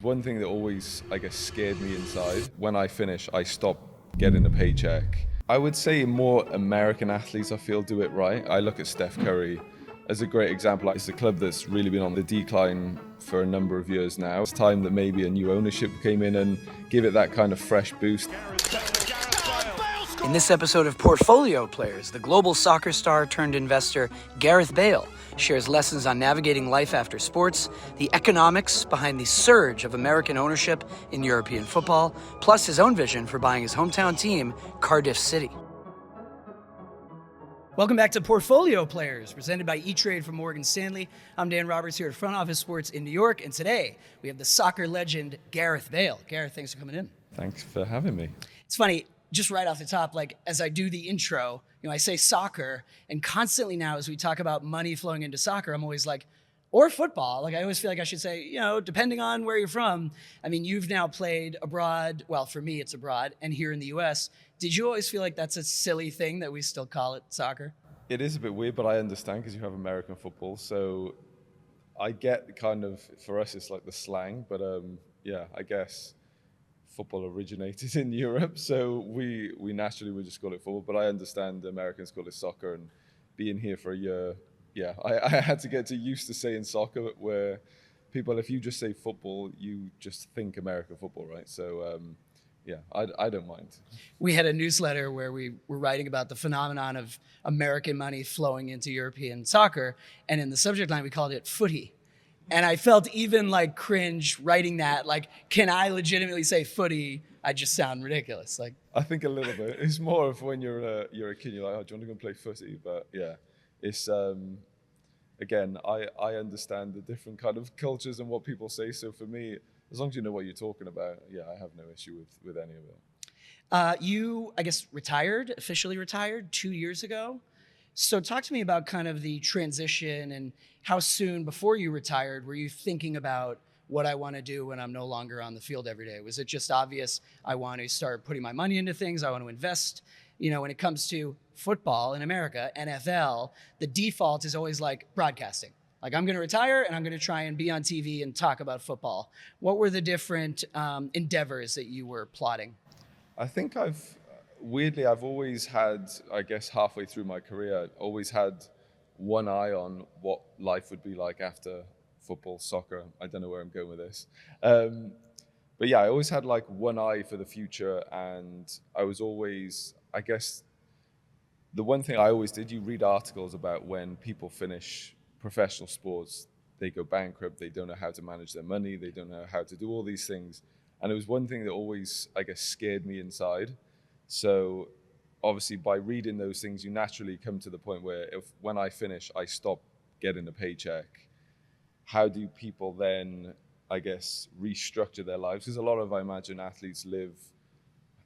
one thing that always, I guess, scared me inside. When I finish, I stop getting a paycheck. I would say more American athletes, I feel, do it right. I look at Steph Curry as a great example. It's a club that's really been on the decline for a number of years now. It's time that maybe a new ownership came in and give it that kind of fresh boost. In this episode of Portfolio Players, the global soccer star turned investor Gareth Bale shares lessons on navigating life after sports, the economics behind the surge of American ownership in European football, plus his own vision for buying his hometown team, Cardiff City. Welcome back to Portfolio Players, presented by E-Trade from Morgan Stanley. I'm Dan Roberts here at Front Office Sports in New York, and today we have the soccer legend Gareth Bale. Gareth, thanks for coming in. Thanks for having me. It's funny, just right off the top, like as I do the intro, I say soccer, and constantly now as we talk about money flowing into soccer, I'm always like, or football. Like I always feel like I should say, depending on where you're from. I mean, you've now played abroad. Well, for me, it's abroad and here in the US. Did you always feel like that's a silly thing that we still call it soccer? It is a bit weird, but I understand because you have American football. So I get kind of, for us, it's like the slang, but I guess football originated in Europe, so we naturally would just call it football, but I understand Americans call it soccer, and being here for a year, I had to get used to saying soccer, where people, if you just say football, you just think American football, right? So I don't mind. We had a newsletter where we were writing about the phenomenon of American money flowing into European soccer, and in the subject line we called it footy. And I felt even like cringe writing that. Like, can I legitimately say footy? I just sound ridiculous. Like, I think a little bit. It's more of when you're a kid, you're like, oh, do you want to go and play footy? But yeah, it's again, I understand the different kind of cultures and what people say. So for me, as long as you know what you're talking about, I have no issue with any of it. You, I guess, officially retired 2 years ago. So talk to me about kind of the transition and how soon before you retired were you thinking about what I want to do when I'm no longer on the field every day? Was it just obvious I want to start putting my money into things, I want to invest? When it comes to football in America, NFL, the default is always like broadcasting. Like, I'm going to retire and I'm going to try and be on TV and talk about football. What were the different endeavors that you were plotting? I think I've always had, I guess halfway through my career, always had one eye on what life would be like after football, soccer. I don't know where I'm going with this. But yeah, I always had like one eye for the future, and I was always, I guess, the one thing I always did, you read articles about when people finish professional sports, they go bankrupt, they don't know how to manage their money, they don't know how to do all these things. And it was one thing that always, I guess, scared me inside. So obviously by reading those things, you naturally come to the point where when I finish, I stop getting a paycheck. How do people then, I guess, restructure their lives? Because a lot of, I imagine, athletes live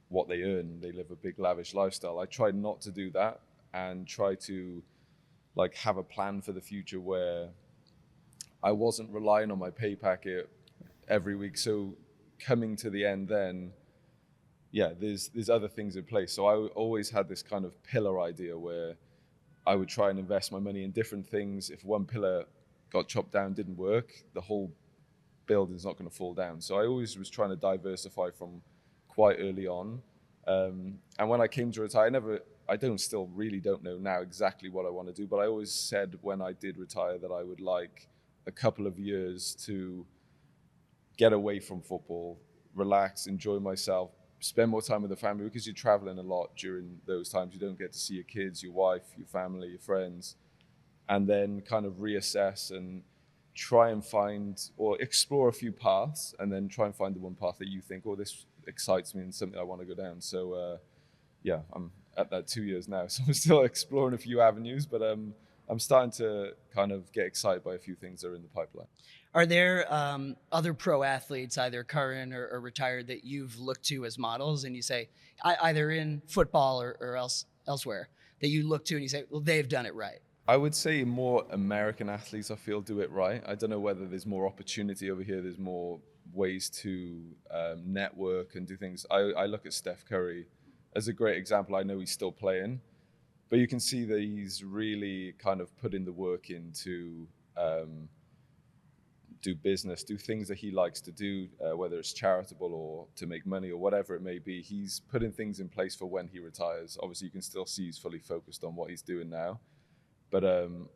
what they earn. They live a big lavish lifestyle. I tried not to do that and try to like have a plan for the future where I wasn't relying on my pay packet every week. So coming to the end then, there's other things in place. So I always had this kind of pillar idea where I would try and invest my money in different things. If one pillar got chopped down, didn't work, the whole building's not going to fall down. So I always was trying to diversify from quite early on. And when I came to retire, I don't know now exactly what I want to do, but I always said when I did retire that I would like a couple of years to get away from football, relax, enjoy myself, spend more time with the family, because you're traveling a lot during those times. You don't get to see your kids, your wife, your family, your friends, and then kind of reassess and try and find or explore a few paths, and then try and find the one path that you think, oh, this excites me and something I want to go down. So I'm at that 2 years now, so I'm still exploring a few avenues, but I'm starting to kind of get excited by a few things that are in the pipeline. Are there other pro athletes, either current or retired, that you've looked to as models, and you say, either in football or elsewhere, that you look to and you say, well, they've done it right? I would say more American athletes, I feel, do it right. I don't know whether there's more opportunity over here. There's more ways to network and do things. I look at Steph Curry as a great example. I know he's still playing, but you can see that he's really kind of put in the work into do business, do things that he likes to do, whether it's charitable or to make money or whatever it may be. He's putting things in place for when he retires. Obviously, you can still see he's fully focused on what he's doing now. But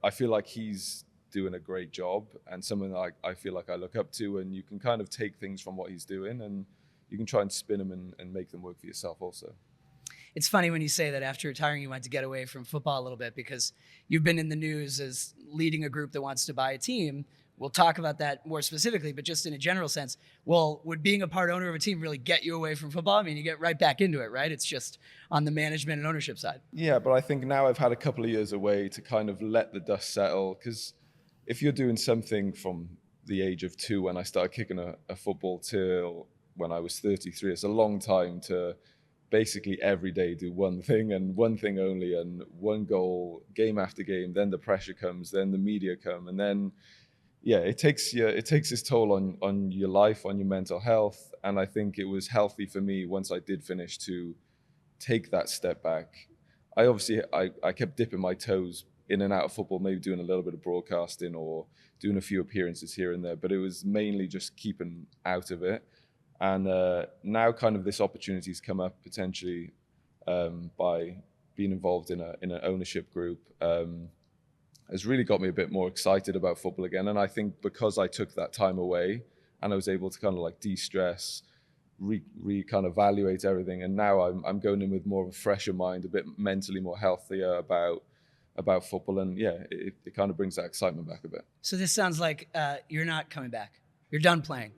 I feel like he's doing a great job, and someone I feel like I look up to, and you can kind of take things from what he's doing and you can try and spin them and make them work for yourself also. It's funny when you say that after retiring, you want to get away from football a little bit, because you've been in the news as leading a group that wants to buy a team. We'll talk about that more specifically, but just in a general sense, well, would being a part owner of a team really get you away from football? I mean, you get right back into it, right? It's just on the management and ownership side. Yeah, but I think now I've had a couple of years away to kind of let the dust settle, because if you're doing something from the age of 2 when I started kicking a football till when I was 33, it's a long time to basically every day do one thing and one thing only and one goal, game after game. Then the pressure comes, then the media come, and then it takes its toll on your life, on your mental health. And I think it was healthy for me once I did finish to take that step back. I kept dipping my toes in and out of football, maybe doing a little bit of broadcasting or doing a few appearances here and there, but it was mainly just keeping out of it. And now kind of this opportunity's come up potentially by being involved in an ownership group. Has really got me a bit more excited about football again. And I think because I took that time away and I was able to kind of like de-stress, kind of evaluate everything, and now I'm going in with more of a fresher mind, a bit mentally more healthier about football, and it kind of brings that excitement back a bit. So this sounds like you're not coming back. You're done playing.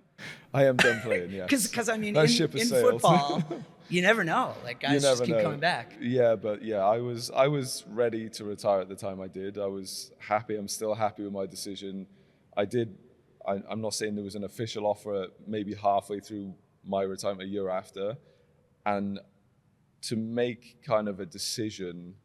I am done playing, yeah. Because I mean, in football, you never know. Like, guys just keep coming back. Yeah, but I was ready to retire at the time I did. I was happy. I'm still happy with my decision. I'm not saying there was an official offer maybe halfway through my retirement, a year after. And to make kind of a decision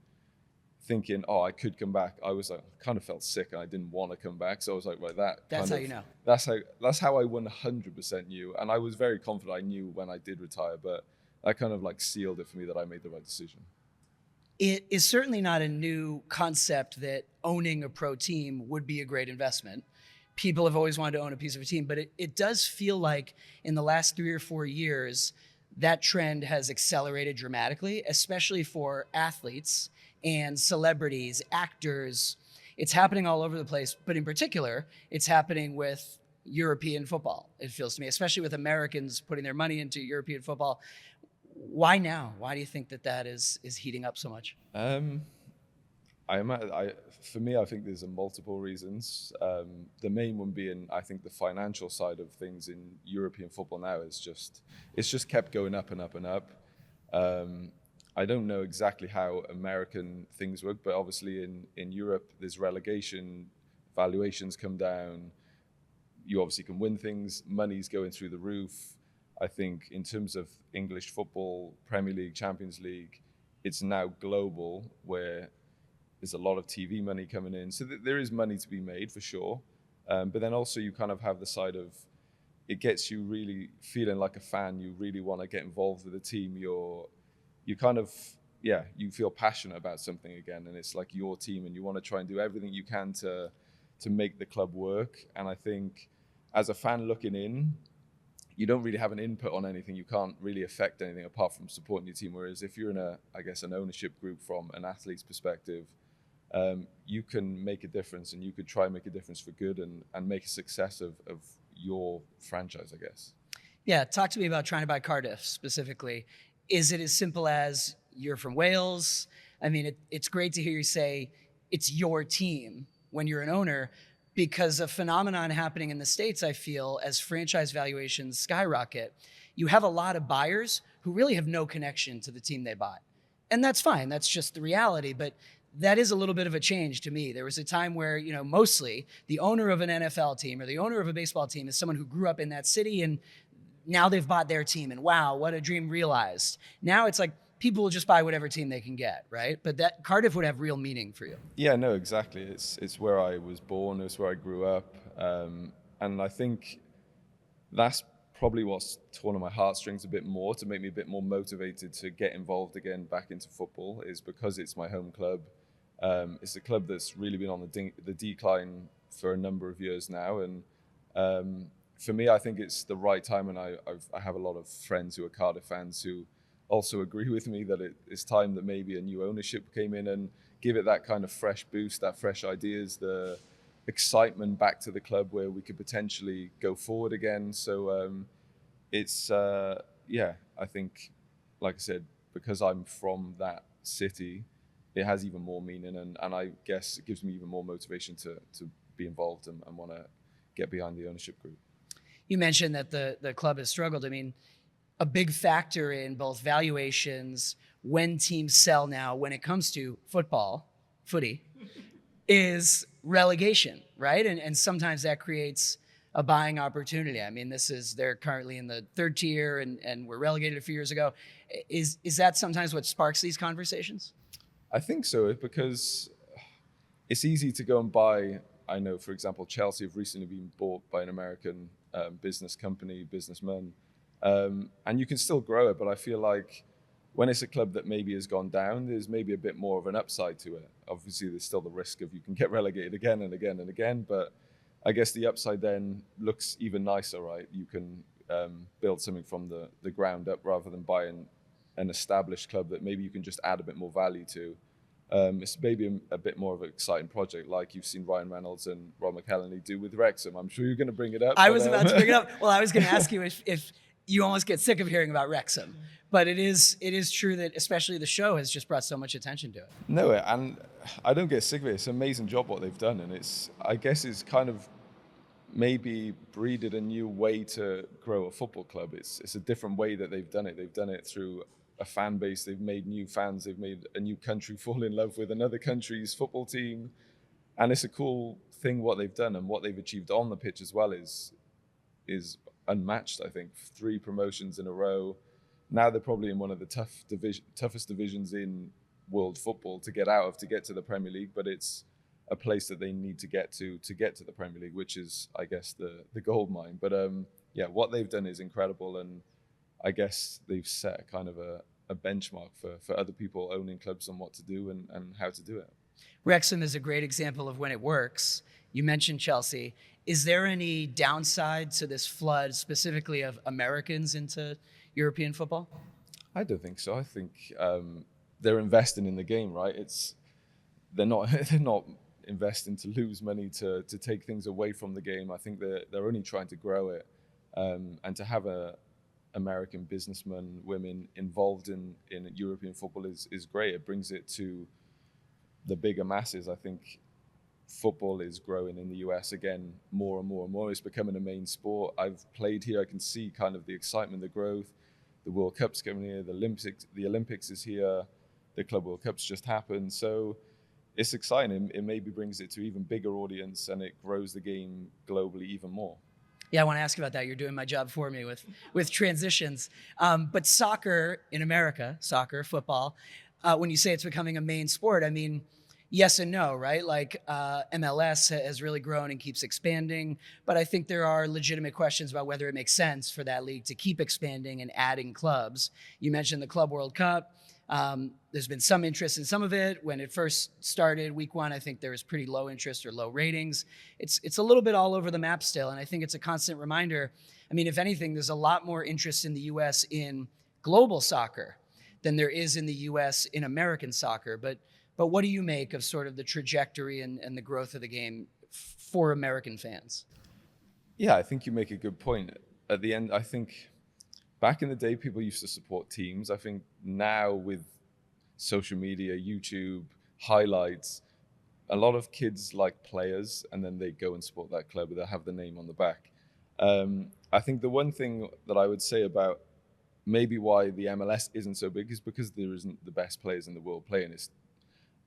thinking, I could come back, I was like, kind of felt sick and I didn't want to come back. So I was like, right, that's how you know. That's how I 100% knew. And I was very confident I knew when I did retire, but that kind of like sealed it for me that I made the right decision. It is certainly not a new concept that owning a pro team would be a great investment. People have always wanted to own a piece of a team, but it does feel like in the last 3 or 4 years, that trend has accelerated dramatically, especially for athletes and celebrities, actors. It's happening all over the place, but in particular, it's happening with European football, it feels to me, especially with Americans putting their money into European football. Why now? Why do you think that is heating up so much? For me, I think there's multiple reasons. The main one being, I think the financial side of things in European football now it's just kept going up and up and up. I don't know exactly how American things work, but obviously in Europe, there's relegation, valuations come down. You obviously can win things, money's going through the roof. I think in terms of English football, Premier League, Champions League, it's now global, where there's a lot of TV money coming in. So there is money to be made for sure. But then also you kind of have the side of, it gets you really feeling like a fan. You really want to get involved with the team. You kind of, you feel passionate about something again, and it's like your team, and you want to try and do everything you can to make the club work. And I think as a fan looking in, you don't really have an input on anything. You can't really affect anything apart from supporting your team. Whereas if you're in an ownership group from an athlete's perspective, you can make a difference, and you could try and make a difference for good and make a success of your franchise, I guess. Yeah, talk to me about trying to buy Cardiff specifically. Is it as simple as you're from Wales? I mean, it's great to hear you say it's your team when you're an owner, because a phenomenon happening in the States, I feel, as franchise valuations skyrocket, you have a lot of buyers who really have no connection to the team they bought. And that's fine. That's just the reality. But that is a little bit of a change to me. There was a time where, mostly the owner of an NFL team or the owner of a baseball team is someone who grew up in that city, and now they've bought their team, and wow, what a dream realized. Now it's like people will just buy whatever team they can get, right? But that Cardiff would have real meaning for you. Yeah, no, exactly. It's where I was born. It's where I grew up. And I think that's probably what's torn on my heartstrings a bit more, to make me a bit more motivated to get involved again back into football, is because it's my home club. It's a club that's really been on the decline for a number of years now, and For me, I think it's the right time, and I have a lot of friends who are Cardiff fans who also agree with me that it's time that maybe a new ownership came in and give it that kind of fresh boost, that fresh ideas, the excitement back to the club where we could potentially go forward again. So it's I think, like I said, because I'm from that city, it has even more meaning, and I guess it gives me even more motivation to be involved and want to get behind the ownership group. You mentioned that the club has struggled. I mean, a big factor in both valuations, when teams sell now, when it comes to footy, is relegation, right? And sometimes that creates a buying opportunity. I mean, they're currently in the third tier and were relegated a few years ago. Is that sometimes what sparks these conversations? I think so, because it's easy to go and buy. I know, for example, Chelsea have recently been bought by an American businessman, and you can still grow it. But I feel like when it's a club that maybe has gone down, there's maybe a bit more of an upside to it. Obviously, there's still the risk of you can get relegated again and again and again, but I guess the upside then looks even nicer, right? You can build something from the ground up rather than buying an established club that maybe you can just add a bit more value to. It's maybe a bit more of an exciting project, like you've seen Ryan Reynolds and Rob McElhenney do with Wrexham. I'm sure you're going to bring it up. I was about to bring it up. Well, I was going to ask you if you almost get sick of hearing about Wrexham, but it is true that especially the show has just brought so much attention to it. No, and I don't get sick of it. It's an amazing job what they've done, and I guess it's kind of maybe breeded a new way to grow a football club. It's a different way that they've done it. They've done it through a fan base. They've made new fans. They've made a new country fall in love with another country's football team, and it's a cool thing what they've done, and what they've achieved on the pitch as well is unmatched. I think 3 promotions in a row. Now they're probably in one of the toughest divisions in world football to get out of, to get to the Premier League, but it's a place that they need to get to the Premier League, which is, I guess, the gold mine. But what they've done is incredible, and I guess they've set a kind of a benchmark for other people owning clubs on what to do and how to do it. Wrexham is a great example of when it works. You mentioned Chelsea. Is there any downside to this flood, specifically of Americans into European football? I don't think so. I think they're investing in the game, right? They're not investing to lose money, to take things away from the game. I think they're only trying to grow it, and to have American businessmen, women involved in European football is great. It brings it to the bigger masses. I think football is growing in the US again more and more and more. It's becoming a main sport. I've played here. I can see kind of the excitement, the growth. The World Cup's coming here. The Olympics is here. The Club World Cup's just happened. So it's exciting. It maybe brings it to even bigger audience, and it grows the game globally even more. Yeah, I want to ask you about that. You're doing my job for me with transitions. But soccer in America, football, when you say it's becoming a main sport, I mean, yes and no, right? Like MLS has really grown and keeps expanding, but I think there are legitimate questions about whether it makes sense for that league to keep expanding and adding clubs. You mentioned the Club World Cup. There's been some interest in some of it. When it first started, week 1, I think there was pretty low interest or low ratings. It's a little bit all over the map still, and I think it's a constant reminder. I mean, if anything, there's a lot more interest in the U.S. in global soccer than there is in the U.S. in American soccer. But what do you make of sort of the trajectory and the growth of the game for American fans? Yeah, I think you make a good point. At the end, I think back in the day, people used to support teams. I think now with social media, YouTube, highlights, a lot of kids like players, and then they go and support that club, they'll have the name on the back. I think the one thing that I would say about maybe why the MLS isn't so big is because there isn't the best players in the world playing. It's,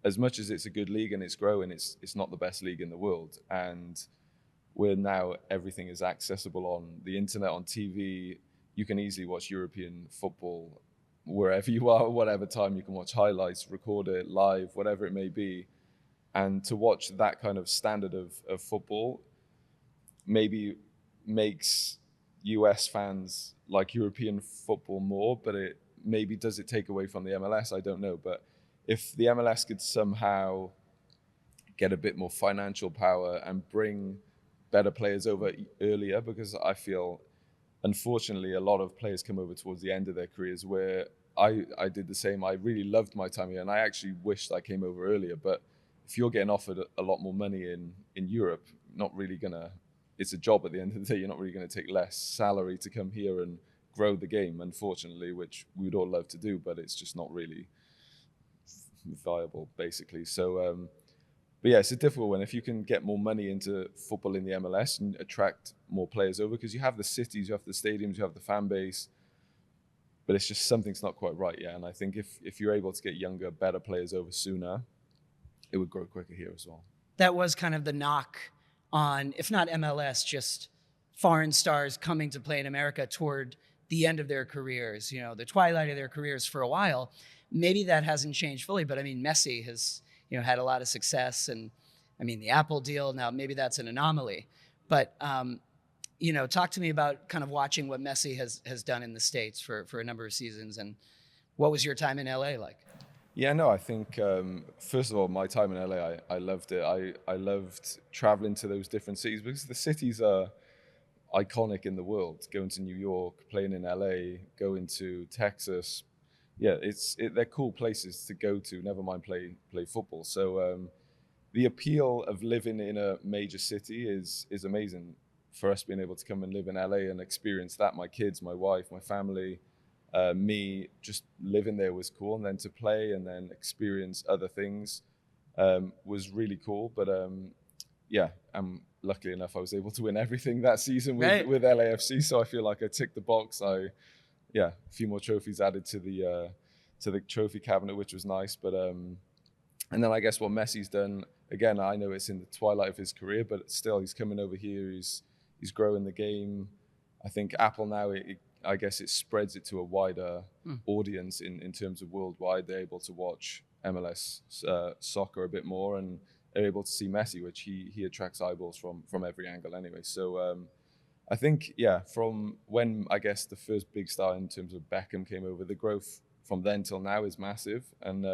as much as it's a good league and it's growing, it's not the best league in the world. And where now everything is accessible on the internet, on TV, you can easily watch European football wherever you are, whatever time. You can watch highlights, record it live, whatever it may be. And to watch that kind of standard of football maybe makes US fans like European football more, but does it take away from the MLS? I don't know. But if the MLS could somehow get a bit more financial power and bring better players over earlier, because I feel, unfortunately, a lot of players come over towards the end of their careers where I did the same. I really loved my time here, and I actually wished I came over earlier. But if you're getting offered a lot more money in Europe, not really gonna. It's a job at the end of the day. You're not really going to take less salary to come here and grow the game, unfortunately, which we'd all love to do, but it's just not really viable, basically. So, but yeah, it's a difficult one. If you can get more money into football in the MLS and attract more players over, because you have the cities, you have the stadiums, you have the fan base, but it's just something's not quite right yet. And I think if you're able to get younger, better players over sooner, it would grow quicker here as well. That was kind of the knock on, if not MLS, just foreign stars coming to play in America toward the end of their careers, the twilight of their careers for a while. Maybe that hasn't changed fully, but I mean, Messi has, had a lot of success, and I mean, the Apple deal, now maybe that's an anomaly, but, talk to me about kind of watching what Messi has done in the States for a number of seasons, and what was your time in LA like? Yeah, no, I think, first of all, my time in LA, I loved it. I loved traveling to those different cities, because the cities are iconic in the world. Going to New York, playing in LA, going to Texas. Yeah, they're cool places to go to, never mind play football. So the appeal of living in a major city is amazing. For us being able to come and live in LA and experience that, my kids, my wife, my family, me just living there was cool, and then to play and then experience other things was really cool. But yeah, luckily enough, I was able to win everything that season with LAFC, so I feel like I ticked the box. A few more trophies added to the trophy cabinet, which was nice. But and then I guess what Messi's done, again, I know it's in the twilight of his career, but still he's coming over here, he's growing the game. I think Apple now, I guess it spreads it to a wider audience in terms of worldwide. They're able to watch MLS soccer a bit more, and they're able to see Messi, which he attracts eyeballs from every angle anyway. So I think, from when, I guess, the first big star in terms of Beckham came over, the growth from then till now is massive. And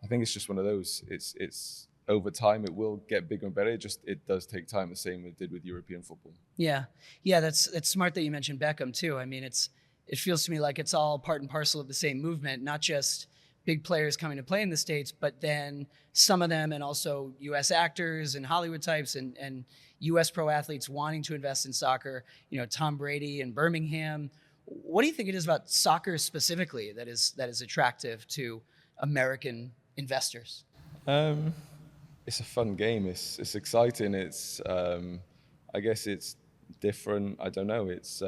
I think it's just one of those, it's over time, it will get bigger and better. It does take time, the same it did with European football. Yeah, that's smart that you mentioned Beckham too. I mean, it feels to me like it's all part and parcel of the same movement, not just big players coming to play in the States, but then some of them, and also U.S. actors and Hollywood types and U.S. pro athletes wanting to invest in soccer. Tom Brady in Birmingham. What do you think it is about soccer specifically that is attractive to American investors? It's a fun game. It's exciting. It's I guess it's different. I don't know. It's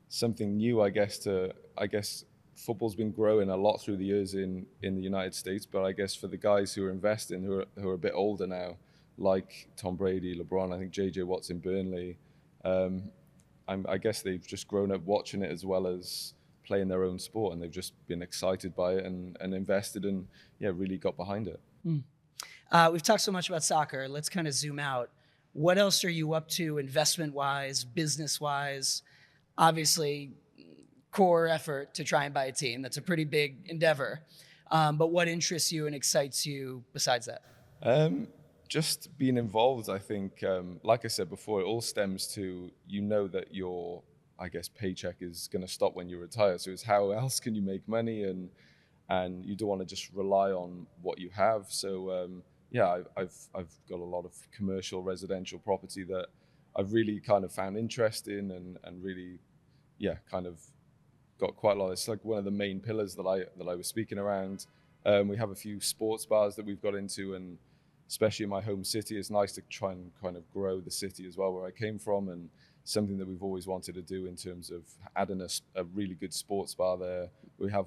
something new. I guess football's been growing a lot through the years in the United States, but I guess for the guys who are investing, who are a bit older now, like Tom Brady, LeBron, I think JJ Watt's in Burnley, I guess they've just grown up watching it as well as playing their own sport, and they've just been excited by it and invested, and really got behind it. We've talked so much about soccer. Let's kind of zoom out. What else are you up to investment-wise, business-wise? Obviously, core effort to try and buy a team. That's a pretty big endeavor. But what interests you and excites you besides that? Just being involved, I think, like I said before, it all stems to, that your, I guess, paycheck is going to stop when you retire. So it's how else can you make money, and you don't want to just rely on what you have. So I've got a lot of commercial residential property that I've really kind of found interest in, and really, kind of got quite a lot. It's like one of the main pillars that I was speaking around. We have a few sports bars that we've got into, and especially in my home city, it's nice to try and kind of grow the city as well, where I came from, and something that we've always wanted to do in terms of adding a really good sports bar there. We have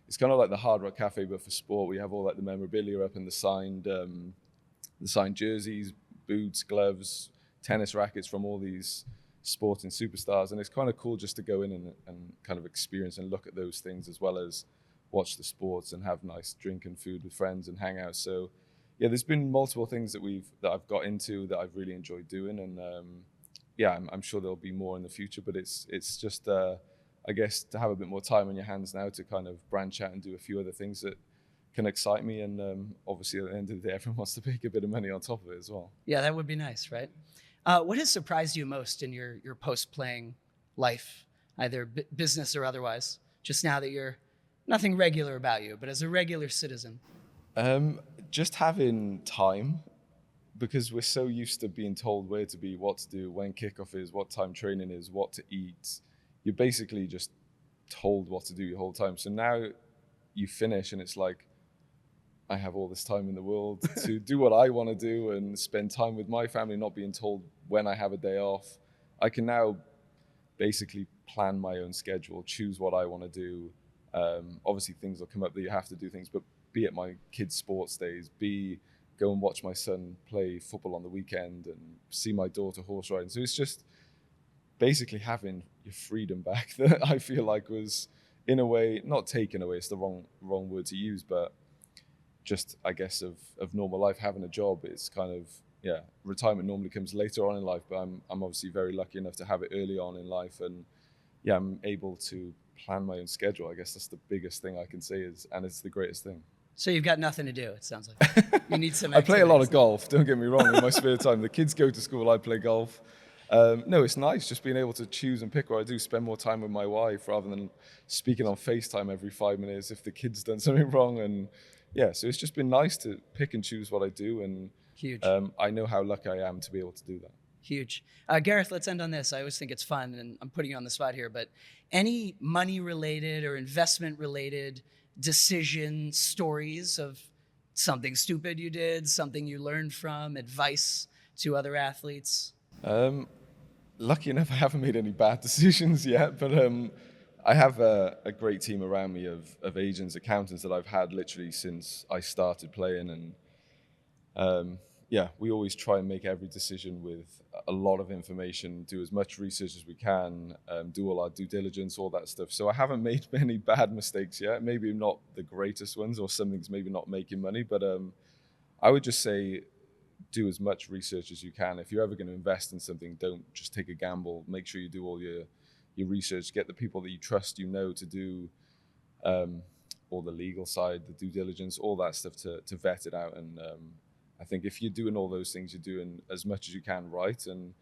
it's kind of like the Hard Rock Cafe, but for sport. We have all the memorabilia up, and the signed jerseys, boots, gloves, tennis rackets from all these sporting superstars. And it's kind of cool just to go in and kind of experience and look at those things, as well as watch the sports and have nice drink and food with friends and hang out. So there's been multiple things that I've got into that I've really enjoyed doing. And I'm sure there'll be more in the future, but it's just, I guess, to have a bit more time on your hands now to kind of branch out and do a few other things that can excite me. And obviously at the end of the day, everyone wants to make a bit of money on top of it as well. Yeah, that would be nice, right? What has surprised you most in your post-playing life, either business or otherwise? Just now that you're nothing regular about you, but as a regular citizen. Just having time, because we're so used to being told where to be, what to do, when kickoff is, what time training is, what to eat. You're basically just told what to do your whole time. So now you finish and it's like, I have all this time in the world to do what I want to do and spend time with my family, not being told when I have a day off. I can now basically plan my own schedule, choose what I want to do. Obviously things will come up that you have to do things, but be at my kids' sports days, go and watch my son play football on the weekend and see my daughter horse riding. So it's just basically having your freedom back that I feel like was, in a way, not taken away, it's the wrong word to use, but just, I guess, of normal life. Having a job, it's kind of, retirement normally comes later on in life, but I'm obviously very lucky enough to have it early on in life, and I'm able to plan my own schedule. I guess that's the biggest thing I can say and it's the greatest thing. So you've got nothing to do, it sounds like. You need some I play a lot of activities. golf, don't get me wrong, in my spare time. The kids go to school, I play golf. No, it's nice just being able to choose and pick what I do, spend more time with my wife rather than speaking on FaceTime every 5 minutes if the kid's done something wrong. And so it's just been nice to pick and choose what I do. And Huge. I know how lucky I am to be able to do that. Huge. Gareth, let's end on this. I always think it's fun, and I'm putting you on the spot here, but any money-related or investment-related decision stories of something stupid you did, something you learned from, advice to other athletes? Lucky enough, I haven't made any bad decisions yet, but I have a great team around me of agents, accountants that I've had literally since I started playing. And we always try and make every decision with a lot of information, do as much research as we can, do all our due diligence, all that stuff. So I haven't made many bad mistakes yet, maybe not the greatest ones, or something's maybe not making money, but I would just say do as much research as you can. If you're ever going to invest in something, don't just take a gamble. Make sure you do all your research, get the people that you trust, to do all the legal side, the due diligence, all that stuff to vet it out. And I think if you're doing all those things, you're doing as much as you can right, and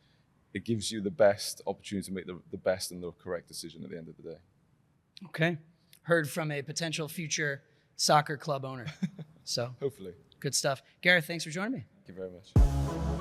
it gives you the best opportunity to make the best and the correct decision at the end of the day. Okay. Heard from a potential future soccer club owner. So Hopefully. good stuff. Gareth, thanks for joining me. Thank you very much.